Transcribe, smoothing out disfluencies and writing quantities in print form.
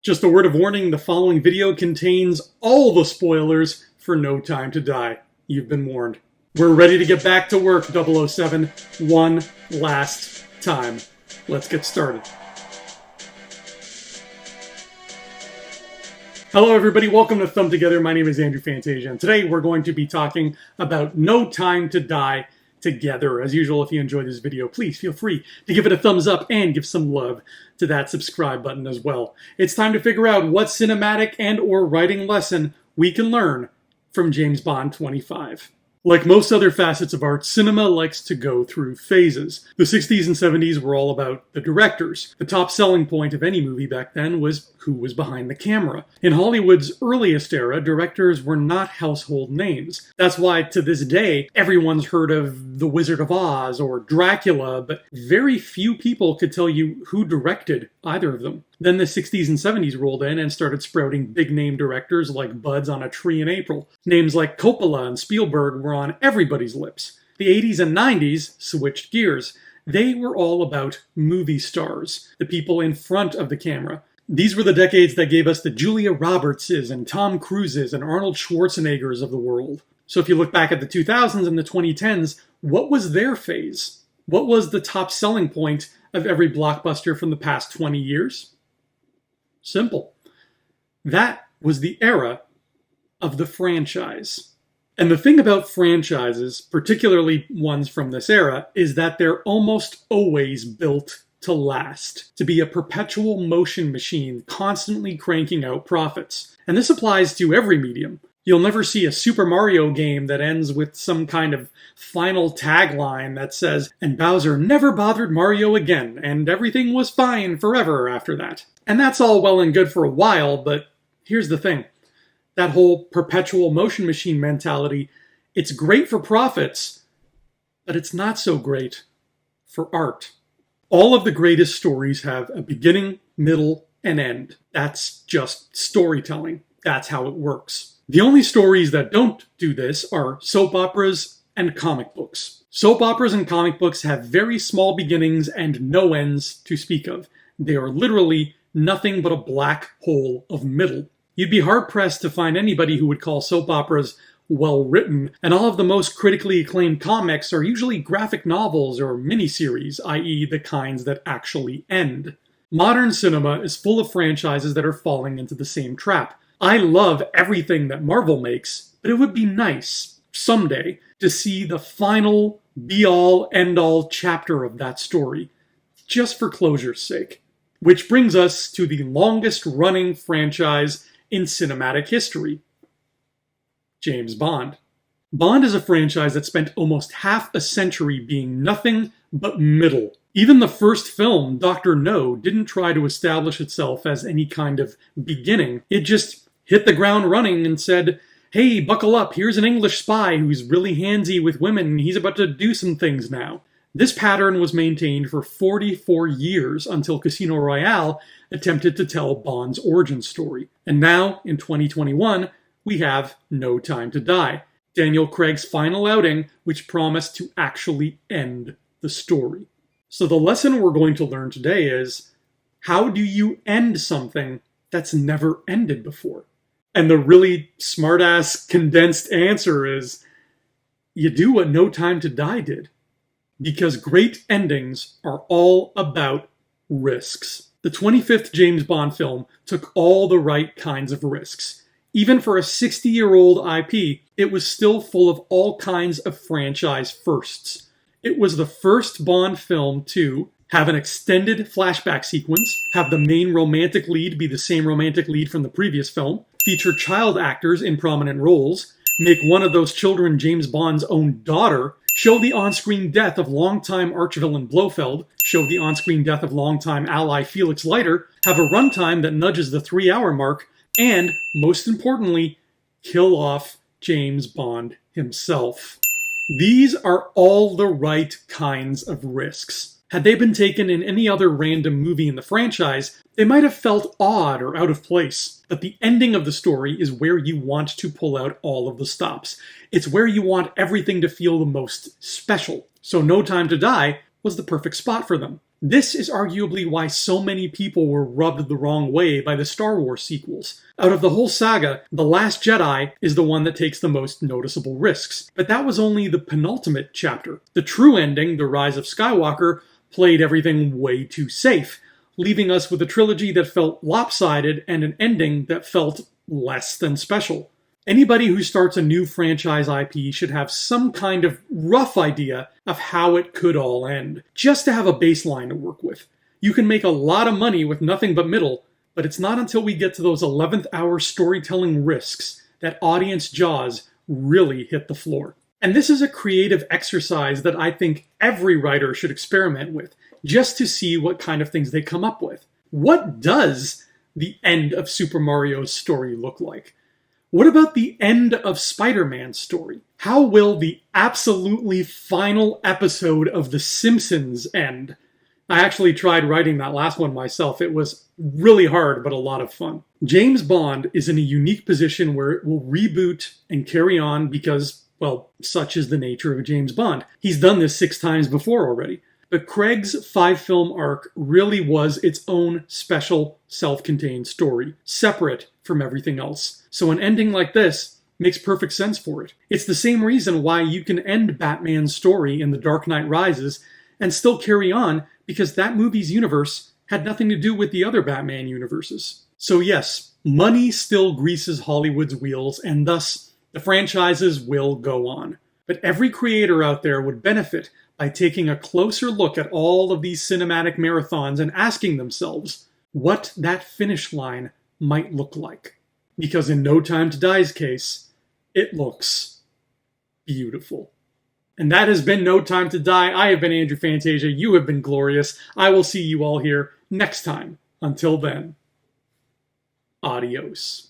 Just a word of warning, the following video contains all the spoilers for No Time to Die. You've been warned. We're ready to get back to work, 007, one last time. Let's get started. Hello everybody, welcome to Thumb Together. My name is Andrew Fantasia, and today we're going to be talking about No Time to Die together. As usual, if you enjoyed this video, please feel free to give it a thumbs up and give some love to that subscribe button as well. It's time to figure out what cinematic and or writing lesson we can learn from James Bond 25. Like most other facets of art, cinema likes to go through phases. The 60s and 70s were all about the directors. The top selling point of any movie back then was who was behind the camera. In Hollywood's earliest era, directors were not household names. That's why, to this day, everyone's heard of The Wizard of Oz or Dracula, but very few people could tell you who directed either of them. Then the 60s and 70s rolled in and started sprouting big-name directors like buds on a tree in April. Names like Coppola and Spielberg were on everybody's lips. The 80s and 90s switched gears. They were all about movie stars, the people in front of the camera. These were the decades that gave us the Julia Robertses and Tom Cruises and Arnold Schwarzeneggers of the world. So if you look back at the 2000s and the 2010s, what was their phase? What was the top selling point of every blockbuster from the past 20 years? Simple. That was the era of the franchise. And the thing about franchises, particularly ones from this era, is that they're almost always built to last, to be a perpetual motion machine constantly cranking out profits. And this applies to every medium. You'll never see a Super Mario game that ends with some kind of final tagline that says, "And Bowser never bothered Mario again, and everything was fine forever after that." And that's all well and good for a while, but here's the thing. That whole perpetual motion machine mentality, it's great for profits, but it's not so great for art. All of the greatest stories have a beginning, middle, and end. That's just storytelling. That's how it works. The only stories that don't do this are soap operas and comic books. Soap operas and comic books have very small beginnings and no ends to speak of. They are literally nothing but a black hole of middle. You'd be hard-pressed to find anybody who would call soap operas well-written, and all of the most critically acclaimed comics are usually graphic novels or miniseries, i.e. the kinds that actually end. Modern cinema is full of franchises that are falling into the same trap. I love everything that Marvel makes, but it would be nice, someday, to see the final, be-all, end-all chapter of that story, just for closure's sake. Which brings us to the longest-running franchise in cinematic history. James Bond. Bond is a franchise that spent almost half a century being nothing but middle. Even the first film, Dr. No, didn't try to establish itself as any kind of beginning. It just hit the ground running and said, "Hey, buckle up, here's an English spy who's really handsy with women and he's about to do some things now." This pattern was maintained for 44 years until Casino Royale attempted to tell Bond's origin story. And now, in 2021, we have No Time to Die, Daniel Craig's final outing, which promised to actually end the story. So the lesson we're going to learn today is, how do you end something that's never ended before? And the really smart-ass condensed answer is, you do what No Time to Die did. Because great endings are all about risks. The 25th James Bond film took all the right kinds of risks. Even for a 60-year-old IP, it was still full of all kinds of franchise firsts. It was the first Bond film to have an extended flashback sequence, have the main romantic lead be the same romantic lead from the previous film, feature child actors in prominent roles, make one of those children James Bond's own daughter, show the on-screen death of longtime archvillain Blofeld, show the on-screen death of longtime ally Felix Leiter, have a runtime that nudges the 3-hour mark, and, most importantly, kill off James Bond himself. These are all the right kinds of risks. Had they been taken in any other random movie in the franchise, they might have felt odd or out of place. But the ending of the story is where you want to pull out all of the stops. It's where you want everything to feel the most special. So No Time to Die was the perfect spot for them. This is arguably why so many people were rubbed the wrong way by the Star Wars sequels. Out of the whole saga, The Last Jedi is the one that takes the most noticeable risks. But that was only the penultimate chapter. The true ending, The Rise of Skywalker, played everything way too safe, leaving us with a trilogy that felt lopsided and an ending that felt less than special. Anybody who starts a new franchise IP should have some kind of rough idea of how it could all end, just to have a baseline to work with. You can make a lot of money with nothing but middle, but it's not until we get to those 11th hour storytelling risks that audience jaws really hit the floor. And this is a creative exercise that I think every writer should experiment with, just to see what kind of things they come up with. What does the end of Super Mario's story look like? What about the end of Spider-Man's story? How will the absolutely final episode of The Simpsons end? I actually tried writing that last one myself. It was really hard, but a lot of fun. James Bond is in a unique position where it will reboot and carry on because, well, such is the nature of James Bond. He's done this 6 times before already. But Craig's 5-film arc really was its own special, self-contained story, separate from everything else. So an ending like this makes perfect sense for it. It's the same reason why you can end Batman's story in The Dark Knight Rises and still carry on, because that movie's universe had nothing to do with the other Batman universes. So yes, money still greases Hollywood's wheels, and thus the franchises will go on. But every creator out there would benefit by taking a closer look at all of these cinematic marathons and asking themselves what that finish line might look like. Because in No Time to Die's case, it looks beautiful. And that has been No Time to Die. I have been Andrew Fantasia. You have been glorious. I will see you all here next time. Until then, adios.